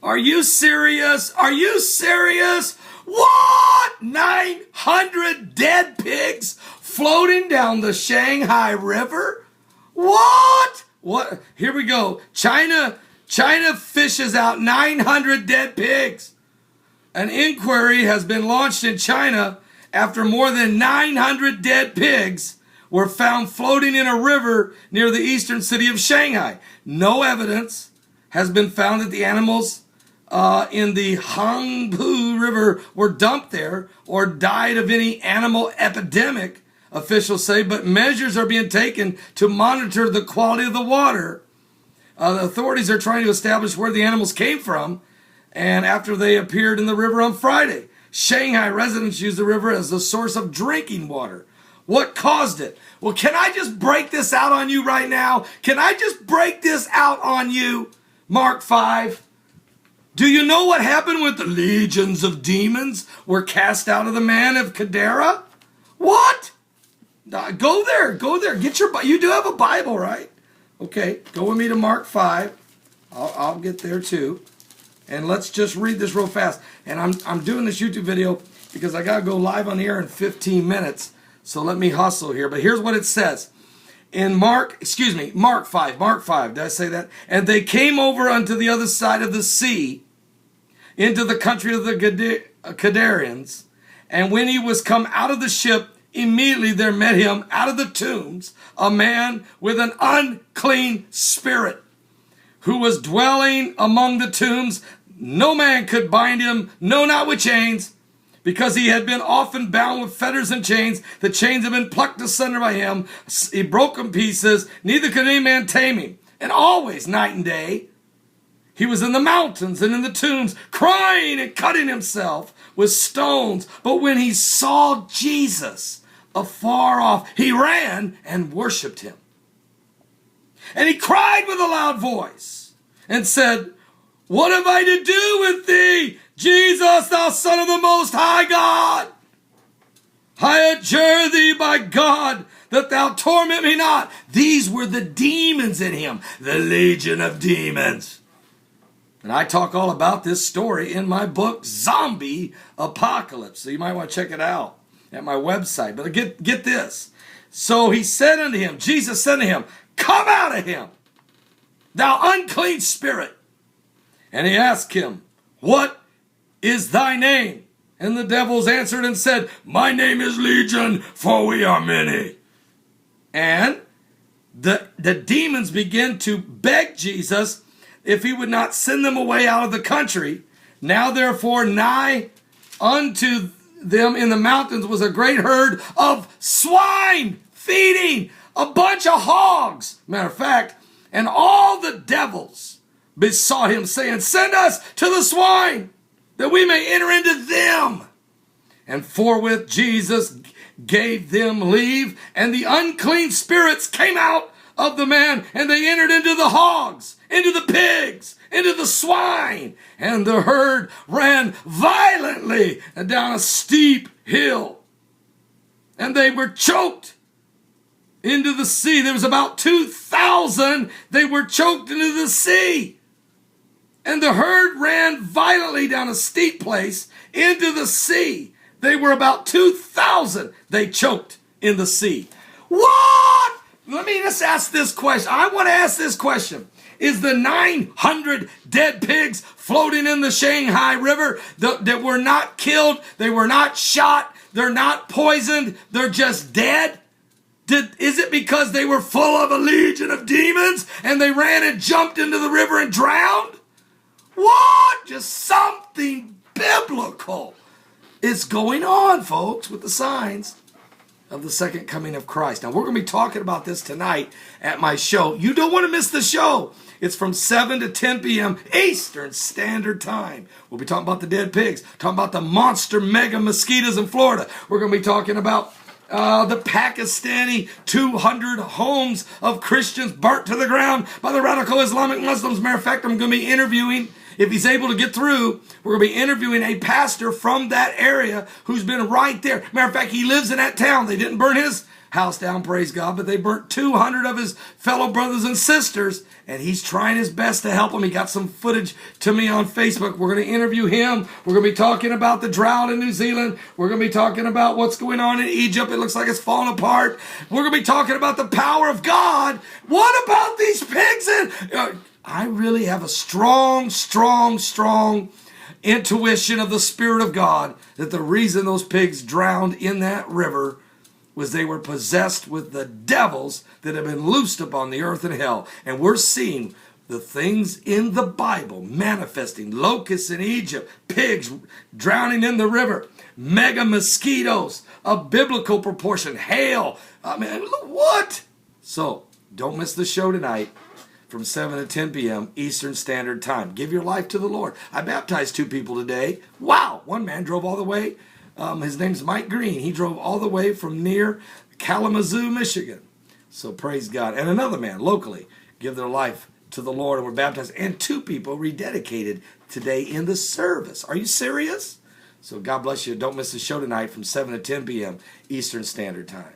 Are you serious? Are you serious? What? 900 dead pigs floating down the Shanghai River? What? What? Here we go. China fishes out 900 dead pigs. An inquiry has been launched in China after more than 900 dead pigs were found floating in a river near the eastern city of Shanghai. No evidence has been found that the animals in the Hangpu River were dumped there or died of any animal epidemic, officials say, but measures are being taken to monitor the quality of the water. The authorities are trying to establish where the animals came from, and after they appeared in the river on Friday. Shanghai residents use the river as a source of drinking water. What caused it? Well, can I just break this out on you right now? Can I just break this out on you? Mark 5. Do you know what happened with the legions of demons were cast out of the man of Gadara? What? Go there. Get you do have a Bible, right? Okay, go with me to Mark 5. I'll get there too. And let's just read this real fast. And I'm doing this YouTube video because I got to go live on the air in 15 minutes. So let me hustle here. But here's what it says. In Mark 5. Did I say that? And they came over unto the other side of the sea, into the country of the Gadareans. And when he was come out of the ship, immediately there met him out of the tombs a man with an unclean spirit, who was dwelling among the tombs. No man could bind him, no, not with chains, because he had been often bound with fetters and chains. The chains had been plucked asunder by him. He broke in pieces. Neither could any man tame him. And always, night and day, he was in the mountains and in the tombs, crying and cutting himself with stones. But when he saw Jesus afar off, he ran and worshipped him. And he cried with a loud voice and said, What have I to do with thee, Jesus, thou Son of the Most High God? I adjure thee by God that thou torment me not. These were the demons in him, the legion of demons. And I talk all about this story in my book, Zombie Apocalypse. So you might want to check it out at my website. But get this. So he said unto him, Jesus said unto him, Come out of him, thou unclean spirit. And he asked him, What is thy name? And the devils answered and said, My name is Legion, for we are many. And the demons began to beg Jesus if he would not send them away out of the country. Now therefore nigh unto them in the mountains was a great herd of swine feeding, a bunch of hogs, matter of fact, and all the devils besought him, saying, Send us to the swine, that we may enter into them. And forthwith Jesus gave them leave, and the unclean spirits came out of the man, and they entered into the hogs, into the pigs, into the swine, and the herd ran violently down a steep hill, and they were choked into the sea. There was about 2,000. They were choked into the sea. And the herd ran violently down a steep place into the sea. They were about 2,000. They choked in the sea. What? Let me just ask this question. I want to ask this question. Is the 900 dead pigs floating in the Shanghai River that were not killed, they were not shot, they're not poisoned, they're just dead? Is it because they were full of a legion of demons and they ran and jumped into the river and drowned? What? Just something biblical is going on, folks, with the signs of the second coming of Christ. Now, we're going to be talking about this tonight at my show. You don't want to miss the show. It's from 7 to 10 p.m. Eastern Standard Time. We'll be talking about the dead pigs, talking about the monster mega mosquitoes in Florida. We're going to be talking about the Pakistani 200 homes of Christians burnt to the ground by the radical Islamic Muslims. Matter of fact, I'm going to be interviewing, if he's able to get through, we're going to be interviewing a pastor from that area who's been right there. Matter of fact, he lives in that town. They didn't burn his house down, praise God, but they burnt 200 of his fellow brothers and sisters, and he's trying his best to help them. He got some footage to me on Facebook. We're going to interview him. We're going to be talking about the drought in New Zealand. We're going to be talking about what's going on in Egypt. It looks like it's falling apart. We're going to be talking about the power of God. What about these pigs? I really have a strong intuition of the Spirit of God that the reason those pigs drowned in that river was they were possessed with the devils that have been loosed upon the earth and hell. And we're seeing the things in the Bible manifesting. Locusts in Egypt, pigs drowning in the river, mega mosquitoes of biblical proportion, hail. I mean, what? So don't miss the show tonight from 7 to 10 p.m. Eastern Standard Time. Give your life to the Lord. I baptized 2 people today. Wow. One man drove all the way. His name's Mike Green. He drove all the way from near Kalamazoo, Michigan. So praise God. And another man locally give their life to the Lord and were baptized. And 2 people rededicated today in the service. Are you serious? So God bless you. Don't miss the show tonight from 7 to 10 p.m. Eastern Standard Time.